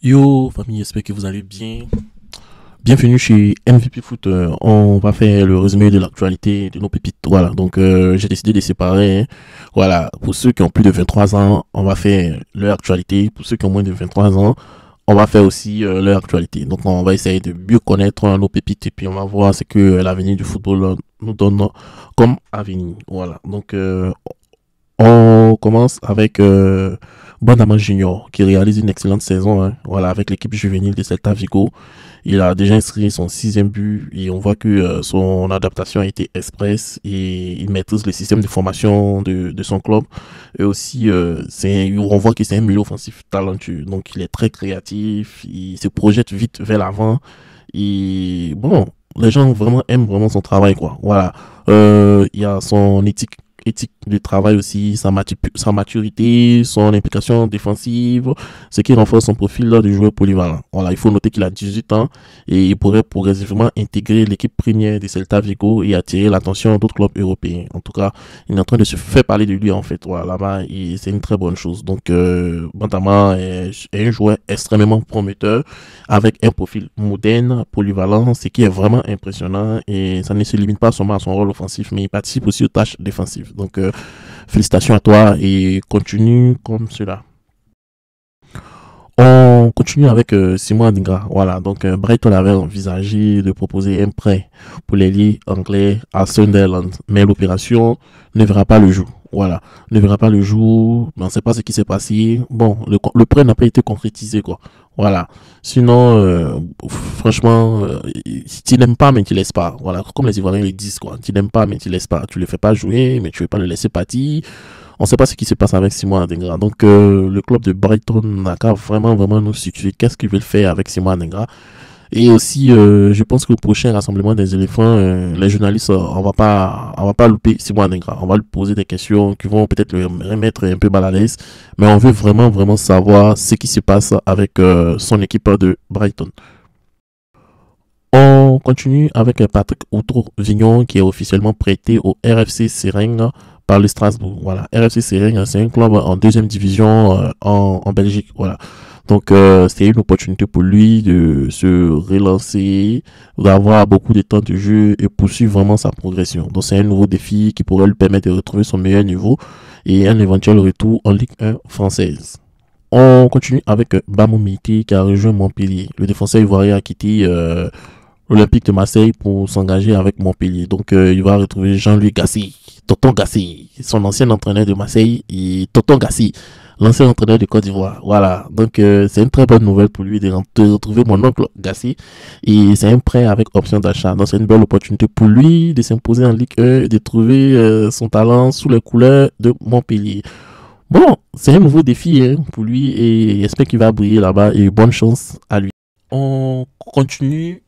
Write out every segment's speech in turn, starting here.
Yo, famille, j'espère que vous allez bien. Bienvenue chez MVP Foot. On va faire le résumé de l'actualité de nos pépites. Voilà, donc j'ai décidé de séparer. Voilà, pour ceux qui ont plus de 23 ans, on va faire leur actualité. Pour ceux qui ont moins de 23 ans, on va faire aussi leur actualité. Donc on va essayer de mieux connaître nos pépites et puis on va voir ce que l'avenir du football nous donne comme avenir. Voilà, donc on commence avec Bandama Junior qui réalise une excellente saison, hein. Voilà, avec l'équipe juvénile de Celta Vigo. Il a déjà inscrit son sixième but et on voit que son adaptation a été express et il maîtrise le système de formation de son club. Et aussi, on voit que c'est un milieu offensif talentueux. Donc il est très créatif, il se projette vite vers l'avant. Et bon, les gens vraiment aiment vraiment son travail, quoi. Voilà. Il y a son éthique de travail aussi, sa maturité, son implication défensive, ce qui renforce son profil là, de joueur polyvalent. Voilà, il faut noter qu'il a 18 ans et il pourrait progressivement intégrer l'équipe première de Celta Vigo et attirer l'attention d'autres clubs européens. En tout cas, il est en train de se faire parler de lui en fait, voilà, là-bas, et c'est une très bonne chose. Donc, Bantama est un joueur extrêmement prometteur avec un profil moderne, polyvalent, ce qui est vraiment impressionnant et ça ne se limite pas seulement à son rôle offensif, mais il participe aussi aux tâches défensives. Donc, félicitations à toi et continue comme cela. On continue avec Simon Adingra. Voilà, donc Brighton avait envisagé de proposer un prêt pour l'ailier anglais à Sunderland, mais l'opération ne verra pas le jour. Voilà, ne verra pas le jour. Mais on ne sait pas ce qui s'est passé. Bon, le prêt n'a pas été concrétisé, quoi. Voilà. Sinon, franchement, tu n'aimes pas, mais tu laisses pas. Voilà, comme les Ivoiriens le disent, quoi. Tu n'aimes pas, mais tu laisses pas. Tu le fais pas jouer, mais tu veux pas le laisser partir. On ne sait pas ce qui se passe avec Simon Adingra. Donc, le club de Brighton n'a qu'à vraiment nous situer qu'est-ce qu'ils veulent faire avec Simon Adingra. Et aussi, je pense que au prochain rassemblement des éléphants, les journalistes, on va pas louper Simon Adingra. On va lui poser des questions qui vont peut-être le remettre un peu mal à l'aise. Mais on veut vraiment savoir ce qui se passe avec son équipe de Brighton. On continue avec Patrick Outreau-Vignon qui est officiellement prêté au RFC Serein par le Strasbourg. Voilà, RFC Serein, c'est un club en deuxième division en Belgique. Voilà. Donc c'est une opportunité pour lui de se relancer, d'avoir beaucoup de temps de jeu et poursuivre vraiment sa progression. Donc c'est un nouveau défi qui pourrait lui permettre de retrouver son meilleur niveau et un éventuel retour en Ligue 1 française. On continue avec Bamou Miti qui a rejoint Montpellier. Le défenseur ivoirien a quitté l'Olympique de Marseille pour s'engager avec Montpellier. Donc il va retrouver Jean-Louis Gassi, Tonton Gassi, son ancien entraîneur de Marseille, et Tonton Gassi, l'ancien entraîneur de Côte d'Ivoire. Voilà, donc c'est une très bonne nouvelle pour lui de retrouver mon oncle Gassi. Et c'est un prêt avec option d'achat. Donc c'est une belle opportunité pour lui de s'imposer en Ligue 1 et de trouver son talent sous les couleurs de Montpellier. Bon, c'est un nouveau défi hein, pour lui et j'espère qu'il va briller là-bas et bonne chance à lui. On continue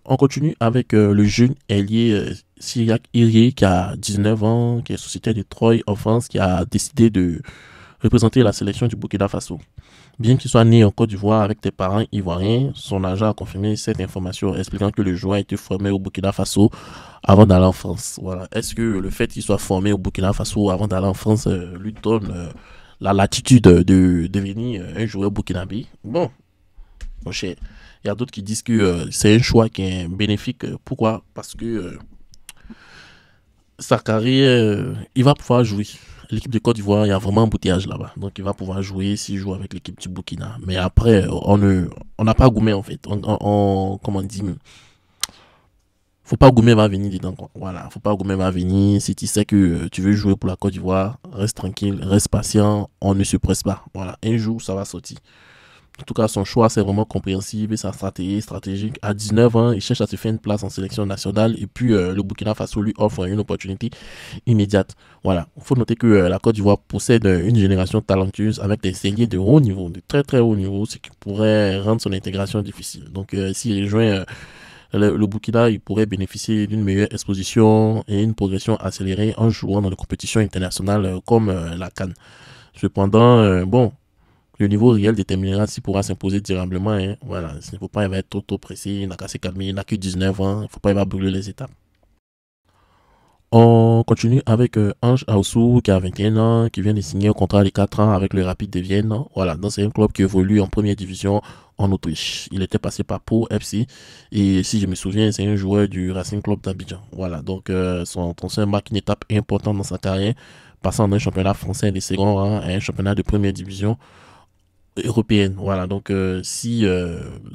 On continue avec le jeune ailier Cyriac Irié qui a 19 ans, qui est sociétaire de Troyes en France, qui a décidé de représenter la sélection du Burkina Faso. Bien qu'il soit né en Côte d'Ivoire avec des parents ivoiriens, son agent a confirmé cette information expliquant que le joueur a été formé au Burkina Faso avant d'aller en France. Voilà. Est-ce que le fait qu'il soit formé au Burkina Faso avant d'aller en France lui donne la latitude de devenir un joueur burkinabé? Bon, mon cher. Il y a d'autres qui disent que c'est un choix qui est bénéfique. Pourquoi? Parce que sa carrière, il va pouvoir jouer. L'équipe de Côte d'Ivoire, il y a vraiment un embouteillage là-bas. Donc il va pouvoir jouer s'il joue avec l'équipe du Burkina. Mais après, on n'a pas gourmet en fait. Comment on dit? Faut pas gourmet va venir dedans. Quoi. Voilà, faut pas gourmet va venir. Si tu sais que tu veux jouer pour la Côte d'Ivoire, reste tranquille, reste patient. On ne se presse pas. Voilà, un jour ça va sortir. En tout cas, son choix, c'est vraiment compréhensible et sa stratégie stratégique. À 19 ans, il cherche à se faire une place en sélection nationale et puis le Burkina Faso lui offre une opportunité immédiate. Voilà. Il faut noter que la Côte d'Ivoire possède une génération talentueuse avec des ailiers de haut niveau, de très haut niveau, ce qui pourrait rendre son intégration difficile. Donc, s'il rejoint le Burkina, il pourrait bénéficier d'une meilleure exposition et une progression accélérée en jouant dans des compétitions internationales comme la CAN. Cependant, bon, le niveau réel déterminera s'il pourra s'imposer durablement. Hein. Voilà, il ne faut pas il va être trop pressé, il n'a qu'à se calmer, il n'a que 19 ans, il ne faut pas il va brûler les étapes. On continue avec Ange Aoussou qui a 21 ans, qui vient de signer un contrat de 4 ans avec le Rapid de Vienne. Voilà, donc c'est un club qui évolue en première division en Autriche. Il était passé par Pau FC et si je me souviens, c'est un joueur du Racing Club d'Abidjan. Voilà, donc son ancien marque une étape importante dans sa carrière, passant d'un championnat français de second rang à un championnat de première division européenne. Voilà, donc si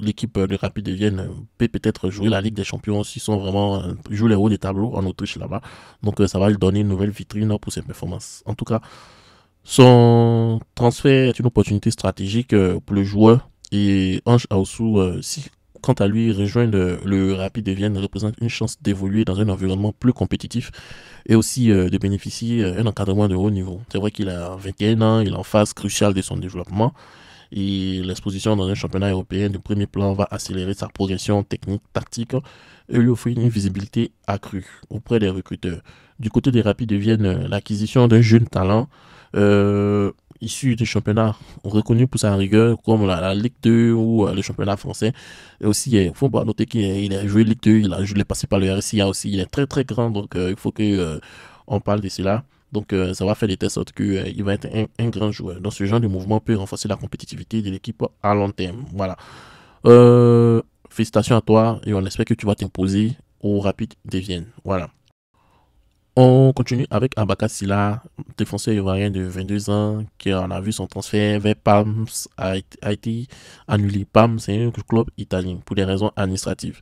l'équipe de Rapid de Vienne peut peut-être jouer la Ligue des Champions, s'ils sont vraiment jouent les hauts des tableaux en Autriche là-bas, donc ça va lui donner une nouvelle vitrine pour ses performances. En tout cas, son transfert est une opportunité stratégique pour le joueur et Ange Aoussou, si quant à lui, rejoindre le Rapid de Vienne représente une chance d'évoluer dans un environnement plus compétitif et aussi de bénéficier d'un encadrement de haut niveau. C'est vrai qu'il a 21 ans, il est en phase cruciale de son développement et l'exposition dans un championnat européen de premier plan va accélérer sa progression technique, tactique et lui offrir une visibilité accrue auprès des recruteurs. Du côté des Rapides de Vienne, l'acquisition d'un jeune talent euh, issu des championnats reconnus pour sa rigueur, comme la Ligue 2 ou le championnat français. Et aussi, il faut pas noter qu'il a joué Ligue 2, il est passé par le RCA aussi, il est très très grand, donc il faut que on parle de cela. Donc, ça va faire de telle sorte qu'il va être un grand joueur. Donc, ce genre de mouvement peut renforcer la compétitivité de l'équipe à long terme. Voilà. Félicitations à toi et on espère que tu vas t'imposer au Rapid de Vienne. Voilà. On continue avec Abaka Silla, défenseur ivoirien de 22 ans, qui en a vu son transfert vers Palms a été annulé. Palms, c'est un club italien pour des raisons administratives.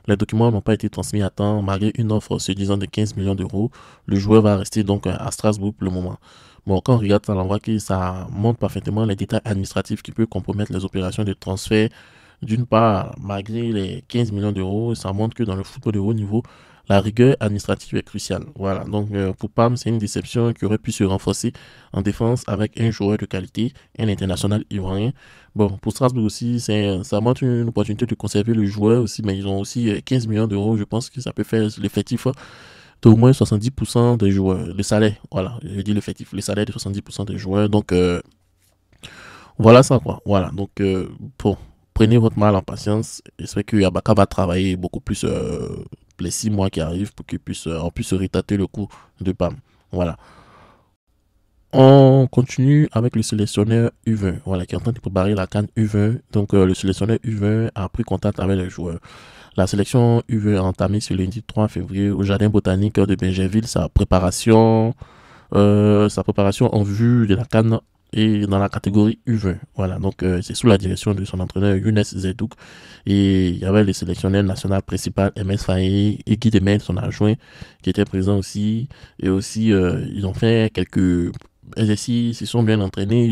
Les documents n'ont pas été transmis à temps, malgré une offre se disant de 15 millions d'euros. Le joueur va rester donc à Strasbourg pour le moment. Bon, quand on regarde ça, on voit que ça montre parfaitement les détails administratifs qui peuvent compromettre les opérations de transfert. D'une part, malgré les 15 millions d'euros, ça montre que dans le football de haut niveau, la rigueur administrative est cruciale. Voilà, donc pour PAM, c'est une déception qui aurait pu se renforcer en défense avec un joueur de qualité, un international ivoirien. Bon, pour Strasbourg aussi, ça montre une opportunité de conserver le joueur aussi, mais ils ont aussi 15 millions d'euros. Je pense que ça peut faire l'effectif d'au moins 70% des joueurs. Le salaire, voilà, je dis l'effectif, le salaire de 70% des joueurs. Donc, voilà ça, quoi. Voilà, donc, bon, prenez votre mal en patience. J'espère que Yabaka va travailler beaucoup plus les 6 mois qui arrivent pour qu'il puisse, on puisse rétater le coup de PAM. Voilà. On continue avec le sélectionneur U20, voilà, qui est en train de préparer la CAN U20. Donc, le sélectionneur U20 a pris contact avec les joueurs. La sélection U20 a entamé ce lundi 3 février au jardin botanique de Benjerville sa préparation en vue de la CAN et dans la catégorie U20. Voilà, donc c'est sous la direction de son entraîneur Younes Zedouk. Et il y avait le sélectionneur national principal MS Faye et Guy Demel, son adjoint, qui était présent aussi. Et aussi, ils ont fait quelques exercices, ils sont bien entraînés,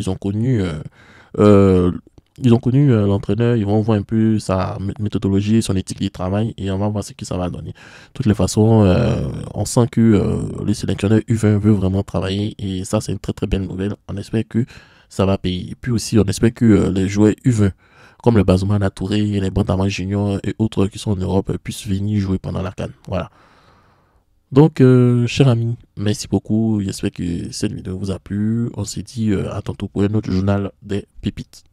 euh, ils ont connu l'entraîneur, ils vont voir un peu sa méthodologie, son éthique de travail et on va voir ce que ça va donner. De toutes les façons, on sent que le sélectionneur U20 veut vraiment travailler et ça, c'est une très très belle nouvelle. On espère que ça va payer. Et puis aussi, on espère que les joueurs U20, comme le Bazouma Touré, les Bantamans Junior et autres qui sont en Europe, puissent venir jouer pendant la CAN. Voilà. Donc, chers amis, merci beaucoup. J'espère que cette vidéo vous a plu. On se dit à tantôt pour un autre journal des pépites.